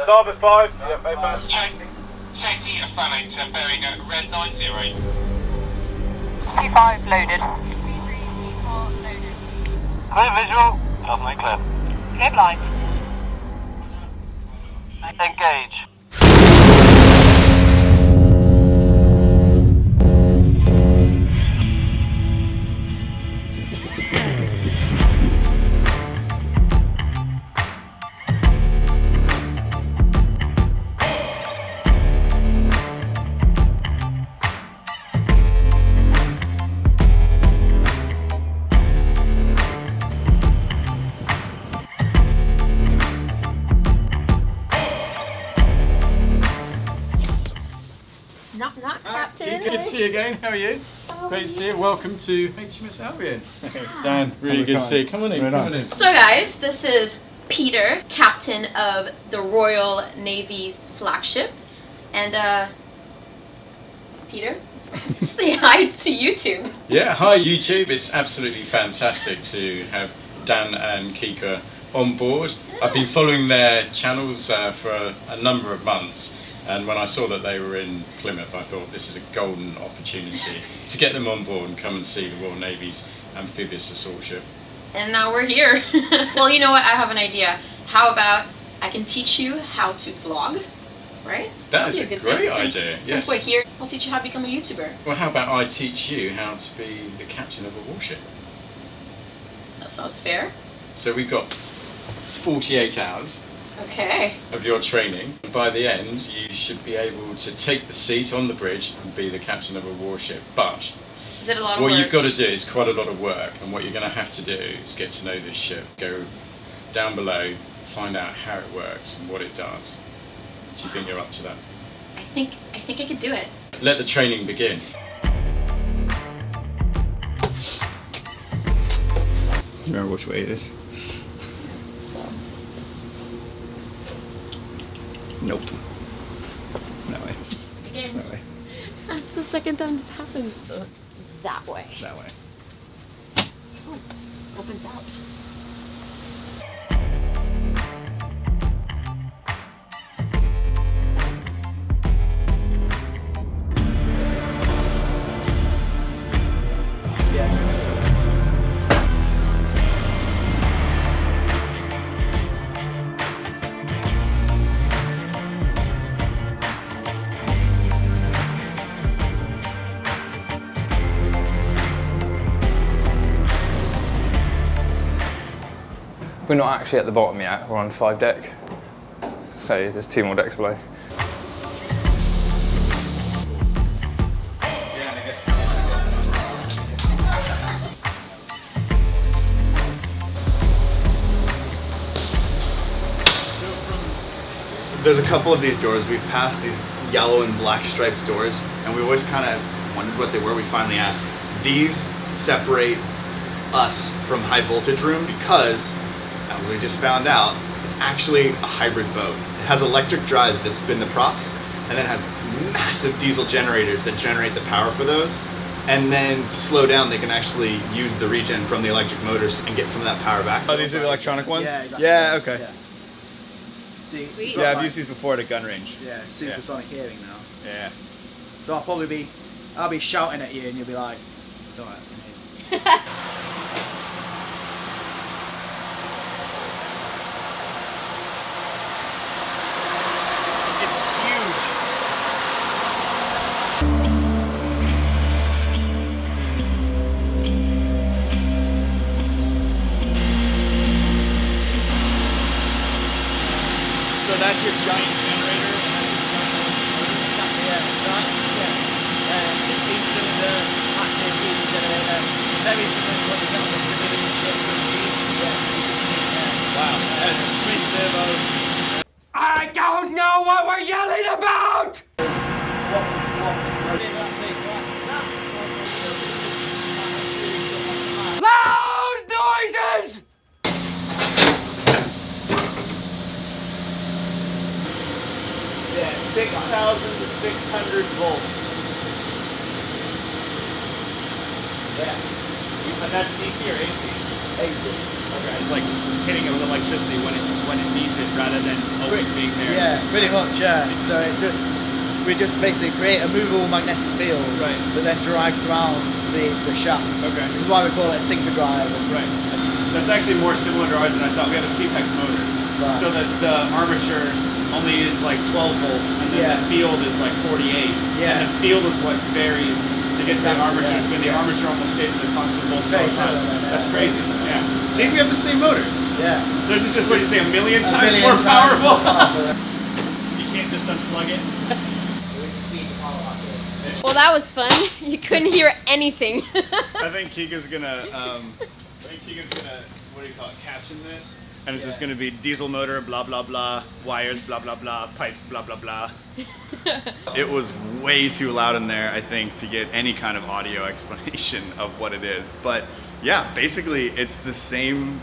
Starboard 5, CFA pass. Check. Safety of Fan 8, bearing at red 90. P5 loaded. Clear visual. Definitely clear. Clear blind. Engage. Not Captain. Good to see you again. How are you? Great to see you. Welcome to HMS Albion. Dan, really good to see you. Come on in. Come on in. So guys, this is Peter, captain of the Royal Navy's flagship. And Peter, say hi to YouTube. Yeah, hi YouTube. It's absolutely fantastic to have Dan and Kika on board. I've been following their channels for a number of months. And when I saw that they were in Plymouth, I thought this is a golden opportunity to get them on board and come and see the Royal Navy's amphibious assault ship. And now we're here. Well, you know what? I have an idea. How about I can teach you how to vlog, right? That is That'd be a good great thing. idea. Since Yes. we're here, I'll teach you how to become a YouTuber. Well, how about I teach you how to be the captain of a warship? That sounds fair. So we've got 48 hours Okay. of your training. By the end, you should be able to take the seat on the bridge and be the captain of a warship. But Is it a lot of what work? you've got to do is quite a lot of work, and what you're going to have to do is get to know this ship. Go down below, find out how it works and what it does. Do you think you're up to that? I think I could do it. Let the training begin. You remember which way it is? So. Nope. That way. Again. That way. That's the second time this happens. So, that way. That way. Oh, opens out. We're not actually at the bottom yet, we're on 5 deck. So there's 2 more decks below. There's a couple of these doors. We've passed these yellow and black striped doors, and we always kind of wondered what they were. We finally asked. These separate us from high voltage room because, as we just found out, it's actually a hybrid boat. It has electric drives that spin the props, and then has massive diesel generators that generate the power for those. And then to slow down, they can actually use the regen from the electric motors and get some of that power back. Oh, these are the electronic ones? Yeah, exactly. Yeah, okay. Yeah. So Sweet. Yeah, I've used these before at a gun range. Yeah, supersonic hearing now. Yeah. So I'll be shouting at you and you'll be like, it's alright. It's huge. So that's your giant generator? Yeah, that's 16 cylinder, massive diesel generator, very similar to what we got on the civilian ship. Wow. That's twin turbo. I don't know what we're yelling about! Loud noises! 6,600 volts. Yeah. And that's DC or AC? AC. Okay. it's like hitting it with electricity when it needs it, rather than always being there. Yeah, pretty much. Yeah. So we just basically create a movable magnetic field, Right. that then drives around the shaft. Okay. This is why we call it a synchro drive. Right. That's actually more similar to ours than I thought. We have a CPEX motor, Right. so that the armature only is like 12 volts, and then the field is like 48. Yeah. And the field is what varies to get to the armature. Yeah. It's when the armature almost stays at the constant voltage all Very the time. similar, yeah. That's crazy. Yeah. See, we have the same motor. Yeah. This is just what you say, a million A times million more times powerful. more powerful. You can't just unplug it. Well, that was fun. You couldn't hear anything. I think Kika's gonna, what do you call it, caption this. And it's just gonna be diesel motor, blah, blah, blah, wires, blah, blah, blah, pipes, blah, blah, blah. It was way too loud in there, I think, to get any kind of audio explanation of what it is. But yeah, basically it's the same,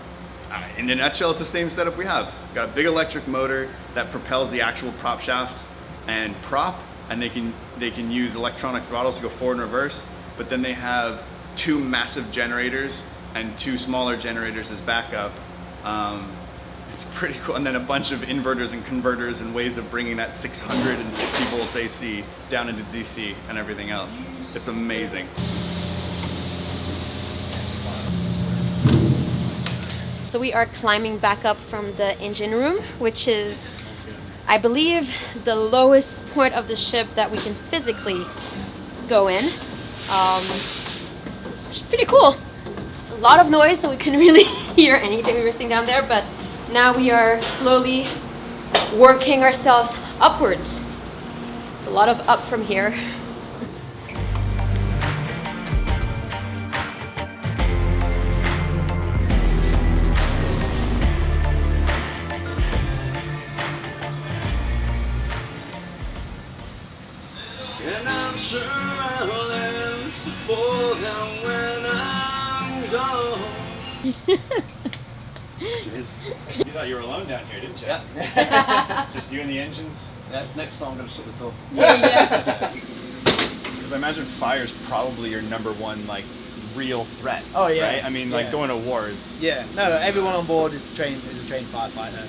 in a nutshell, it's the same setup we have. Got a big electric motor that propels the actual prop shaft and prop, and they can use electronic throttles to go forward and reverse, but then they have 2 massive generators and 2 smaller generators as backup. It's pretty cool, and then a bunch of inverters and converters and ways of bringing that 660 volts AC down into DC and everything else. It's amazing. So we are climbing back up from the engine room, which is, I believe, the lowest point of the ship that we can physically go in. Which is pretty cool. A lot of noise, so we couldn't really hear anything. We were sitting down there, but now we are slowly working ourselves upwards. It's a lot of up from here. And I'm sure I'll answer for them when I'm gone. You thought you were alone down here, didn't you? Yeah. Just you and the engines? Yeah, next time I'm going to shut the door. Because I imagine fire's probably your #1 like real threat. Oh, yeah. Right? I mean, like Yeah. going to war is. Yeah. No, everyone on board is a trained firefighter.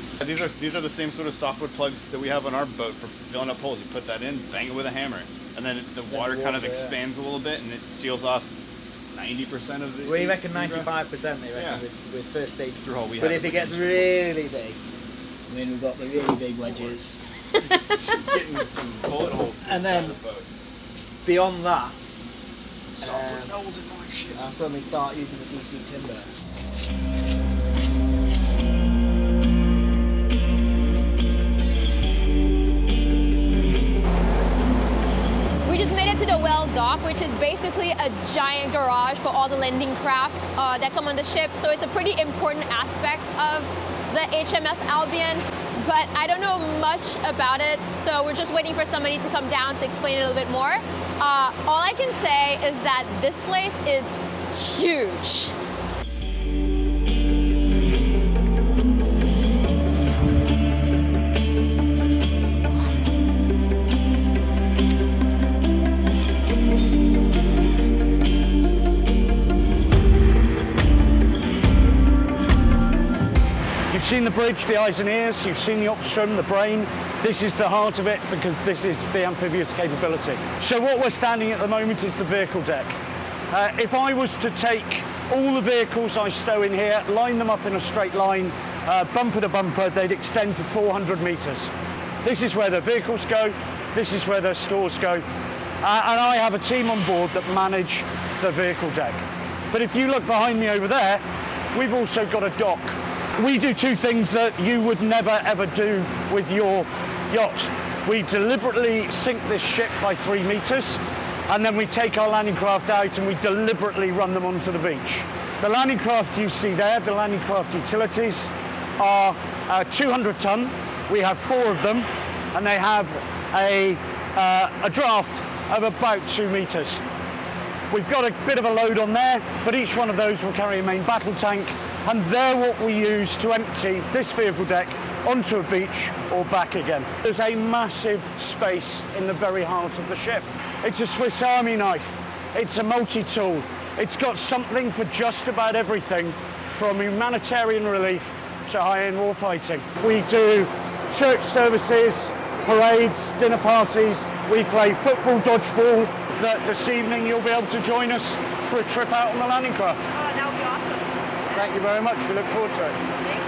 These are the same sort of softwood plugs that we have on our boat for filling up holes. You put that in, bang it with a hammer, and then the water kind of expands a little bit, and it seals off 90% of the. We reckon egress. 95%. They reckon Yeah. with first stage. Through hole we But have if it is gets like- really big, I mean, we've got the really big wedges. Getting some bullet holes. And inside then- the boat. Beyond that, Stop putting holes in my shit. that's when we start using the DC timber. We just made it to the well dock, which is basically a giant garage for all the landing crafts that come on the ship. So it's a pretty important aspect of the HMS Albion, but I don't know much about it. So we're just waiting for somebody to come down to explain it a little bit more. All I can say is that this place is huge. You've seen the bridge, the eyes and ears, you've seen the upstream, the brain. This is the heart of it because this is the amphibious capability. So what we're standing at the moment is the vehicle deck. If I was to take all the vehicles I stow in here, line them up in a straight line, bumper to bumper, they'd extend for 400 metres. This is where the vehicles go, this is where the stores go, and I have a team on board that manage the vehicle deck. But if you look behind me over there, we've also got a dock. We do 2 things that you would never ever do with your yacht. We deliberately sink this ship by 3 metres, and then we take our landing craft out and we deliberately run them onto the beach. The landing craft you see there, the landing craft utilities, are 200 ton. We have 4 of them, and they have a draft of about 2 metres. We've got a bit of a load on there, but each one of those will carry a main battle tank, and they're what we use to empty this vehicle deck onto a beach or back again. There's a massive space in the very heart of the ship. It's a Swiss Army knife. It's a multi-tool. It's got something for just about everything from humanitarian relief to high-end warfighting. We do church services, parades, dinner parties. We play football, dodgeball. This evening you'll be able to join us for a trip out on the landing craft. Oh, that would be awesome. Thank you very much. We look forward to it. Thank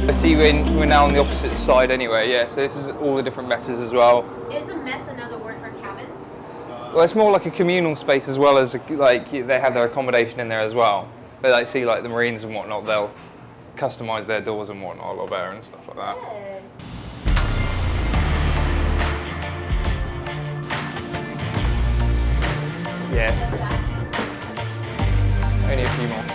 I see we're now on the opposite side anyway, yeah, so this is all the different messes as well. Is a mess another word for cabin? Well, it's more like a communal space as well as like they have their accommodation in there as well. But like see like the Marines and whatnot, they'll customise their doors and whatnot a lot better and stuff like that. Yeah. Only a few months.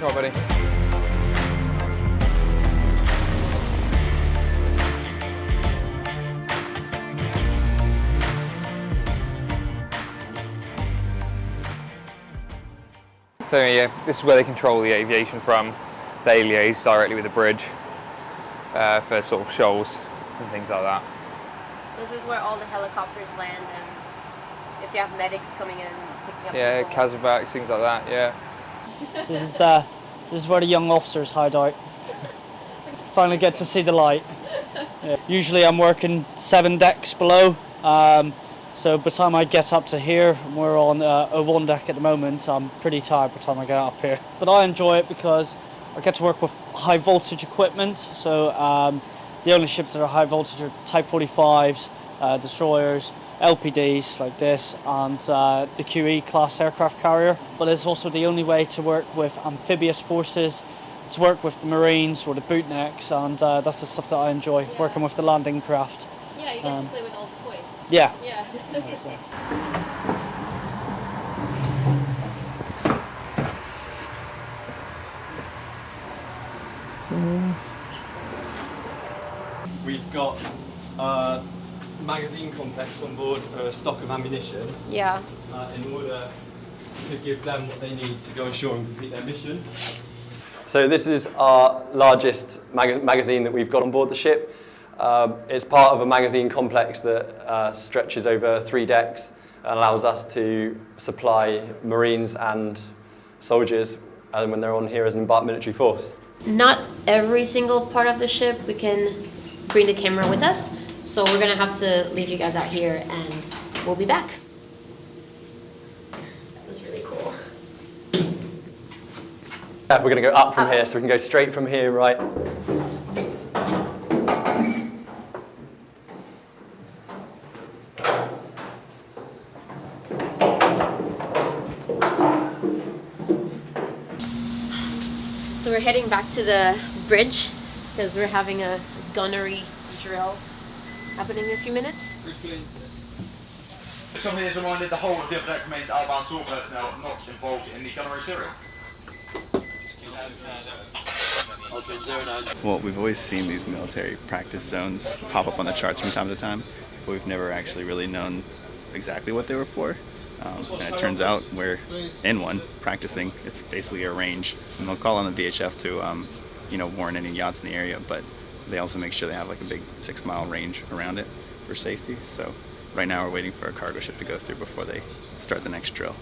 All right, buddy. So yeah, this is where they control the aviation from. They liaise directly with the bridge for sort of shoals and things like that. This is where all the helicopters land, and if you have medics coming in, picking up Yeah, people. Kazakhs, things like that, yeah. This is where the young officers hide out. Finally get to see the light. Yeah. Usually I'm working 7 decks below, so by the time I get up to here, we're on a 1 deck at the moment, I'm pretty tired by the time I get up here. But I enjoy it because I get to work with high voltage equipment, so the only ships that are high voltage are Type 45s, destroyers, LPDs like this, and the QE class aircraft carrier. But it's also the only way to work with amphibious forces, to work with the Marines or the bootnecks, and that's the stuff that I enjoy, working with the landing craft. Yeah, you get to play with all the toys. Yeah. Yeah. We've got magazine complex on board, a stock of ammunition, Yeah. in order to give them what they need to go ashore and complete their mission. So this is our largest magazine that we've got on board the ship. It's part of a magazine complex that stretches over 3 decks and allows us to supply Marines and soldiers when they're on here as an embarked military force. Not every single part of the ship we can bring the camera with us, so we're gonna have to leave you guys out here and we'll be back. That was really cool. We're going to go up from here, so we can go straight from here, right? So we're heading back to the bridge because we're having a gunnery drill happening in a few minutes. Somebody has reminded the whole of the upper deck remains outbound store personnel not involved in the gunnery serial. Well, we've always seen these military practice zones pop up on the charts from time to time, but we've never actually really known exactly what they were for. And it turns out we're in one practicing. It's basically a range, and they'll call on the VHF to, warn any yachts in the area, but they also make sure they have like a big 6-mile range around it for safety. So right now we're waiting for a cargo ship to go through before they start the next drill.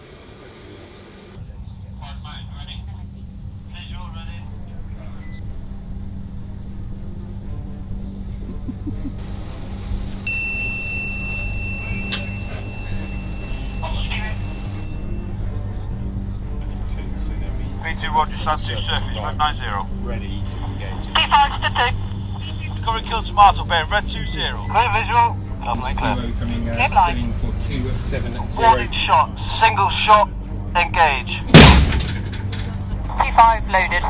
P2 Roger, stand to surface, red 90. Ready to engage. P5 to 2. Cover kill tomato, bear red 20. Clear visual. Lovely clear. Coming Keep line. for 270. Warning shot. Single shot. Engage. P5 loaded.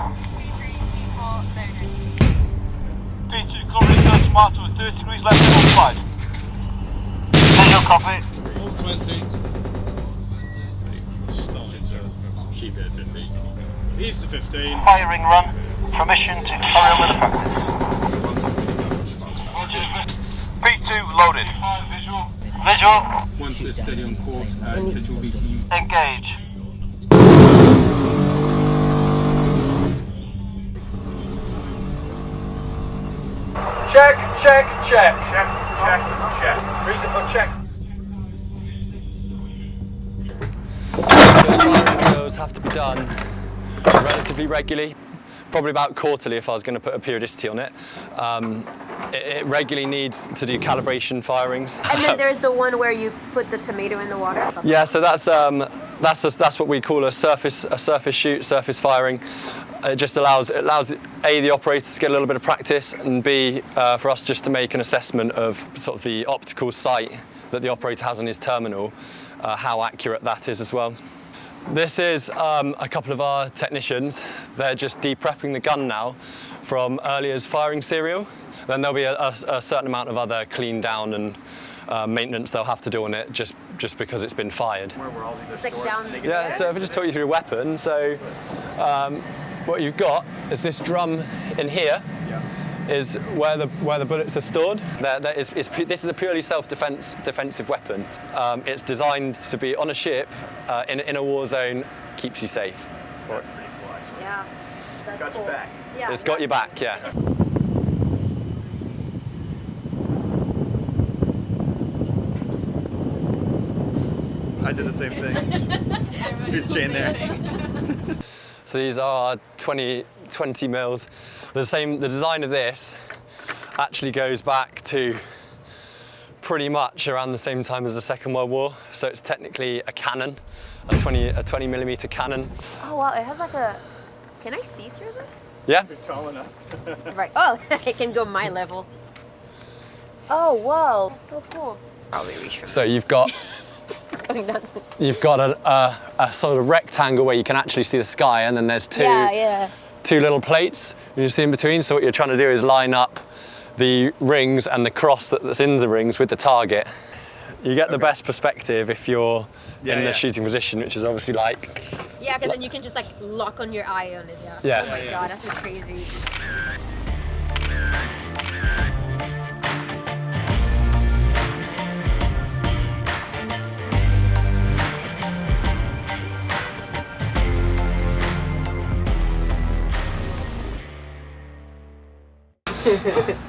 P2 covering kill tomato with 30 degrees left and on side. Visual copy. All 20. Starting to keep it at 15. East to 15. Firing run. Permission to carry on with the practice. P2 loaded. Visual. Once they're steady on course, intention will be to use. Engage. Check, check, check. Check, check, check. Reason for check. Drills have to be done relatively regularly, probably about quarterly if I was going to put a periodicity on it. It regularly needs to do calibration firings. And then there's the one where you put the tomato in the water. Yeah, so that's what we call a surface shoot, surface firing. It just allows A, the operators to get a little bit of practice, and B, for us just to make an assessment of sort of the optical sight that the operator has on his terminal, how accurate that is as well. This is a couple of our technicians. They're just de-prepping the gun now from earlier's firing serial. Then there'll be a certain amount of other clean down and maintenance they'll have to do on it just because it's been fired. It's like down there. Yeah, so if I just talk you through a weapon, so what you've got is this drum in here. Is where the bullets are stored. This is a purely defensive weapon. It's designed to be on a ship in a war zone, keeps you safe. That's pretty cool, actually. Yeah, that's Got cool. your back. Yeah, It's got your back, yeah. I did the same thing. Who's chain there? So these are 20 mils. The design of this actually goes back to pretty much around the same time as the Second World War. So it's technically a cannon, a 20 millimeter cannon. Oh wow, it has like a. Can I see through this? Yeah. You're tall enough. Right. Oh, it can go my level. Oh whoa, that's so cool. Probably reach. So you've got. It's going down. You've got a sort of rectangle where you can actually see the sky, and then there's two little plates you see in between. So what you're trying to do is line up the rings and the cross that's in the rings with the target. You get the best perspective if you're in the shooting position, which is obviously like... Yeah, because then you can just like lock on your eye on it, Yeah. Oh my god, that's crazy.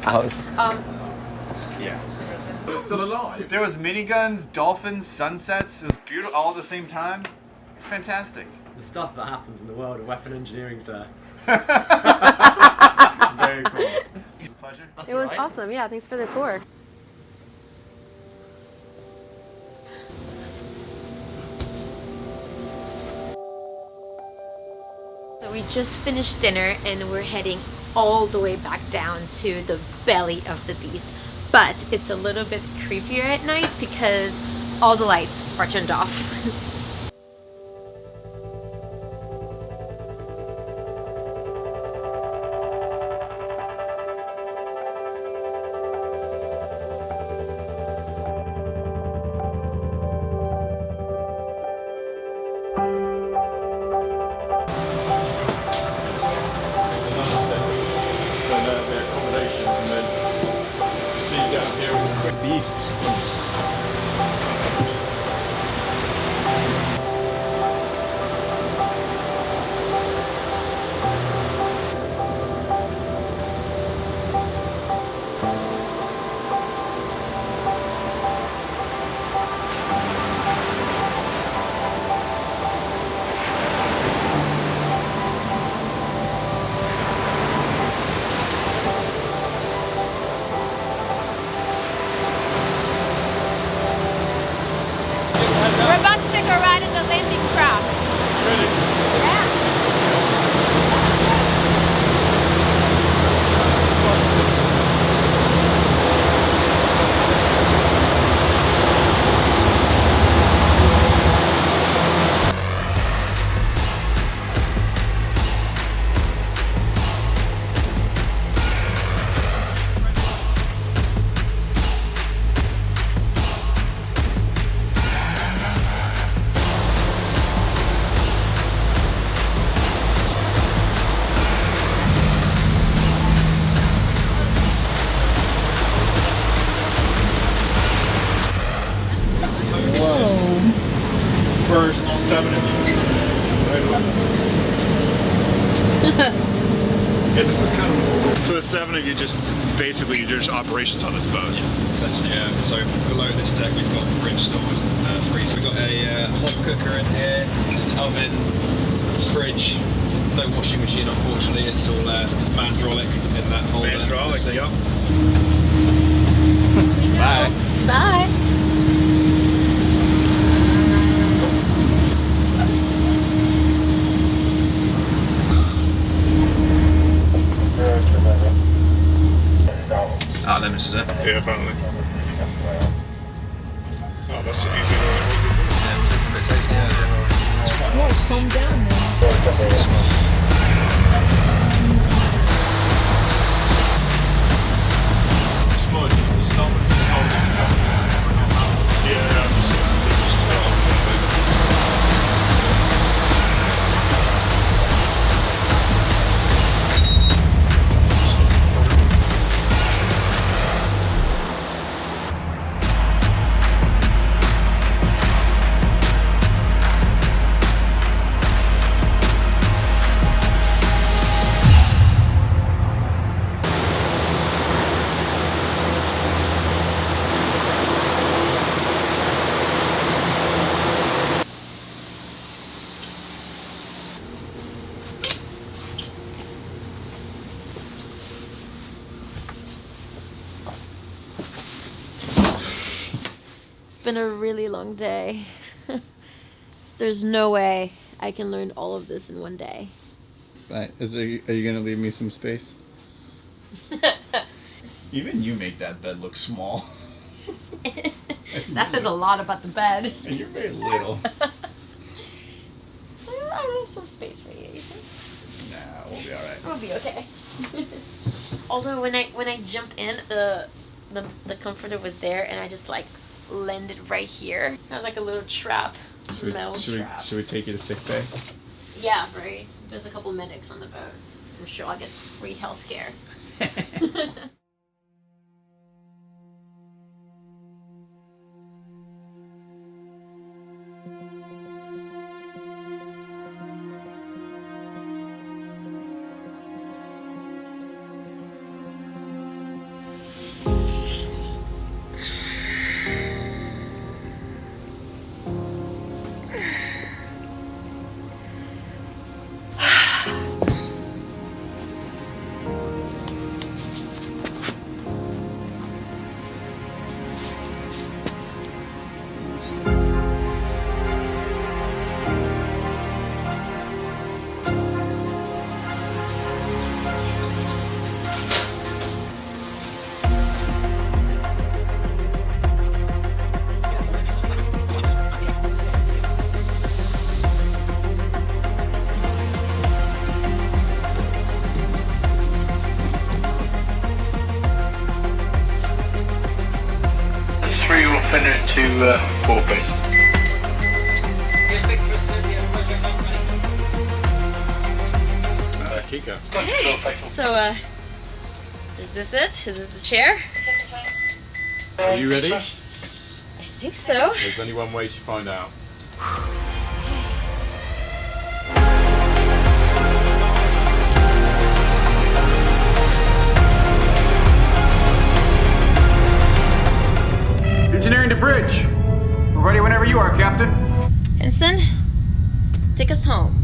Ours. Yeah. They're still alive. There was miniguns, dolphins, sunsets. It was beautiful all at the same time. It's fantastic. The stuff that happens in the world of weapon engineering, sir. Very cool. Pleasure. It was awesome. Yeah, thanks for the tour. So we just finished dinner and we're heading all the way back down to the belly of the beast. But it's a little bit creepier at night because all the lights are turned off. Beast. Yeah, this is kind of... So the 7 of you just, basically, you're just operations on this boat? Yeah, essentially, yeah. So below this deck we've got fridge stores, freezer. We've got a hot cooker in here, an oven, fridge. No washing machine, unfortunately. It's all it's mandrolic in that whole Mandrolic, yep. Bye. Bye. Ah, then this is it. Yeah, apparently. Oh, that's easy. Whoa, calm down, man. It's been a really long day. There's no way I can learn all of this in one day. Are you going to leave me some space? Even you make that bed look small. That says a lot about the bed. And you're very little. I have some space for you. Nah, we'll be alright. We'll be okay. Although when I jumped in, the comforter was there, and I just like landed right here. It was like a little trap, metal trap. Should we take you to sick bay? Yeah, right. There's a couple medics on the boat. I'm sure I'll get free healthcare. Finish to 4 please. Kika. So, is this it? Is this the chair? Are you ready? I think so. There's only one way to find out. Engineering to bridge. We're ready whenever you are, Captain. Ensign, take us home.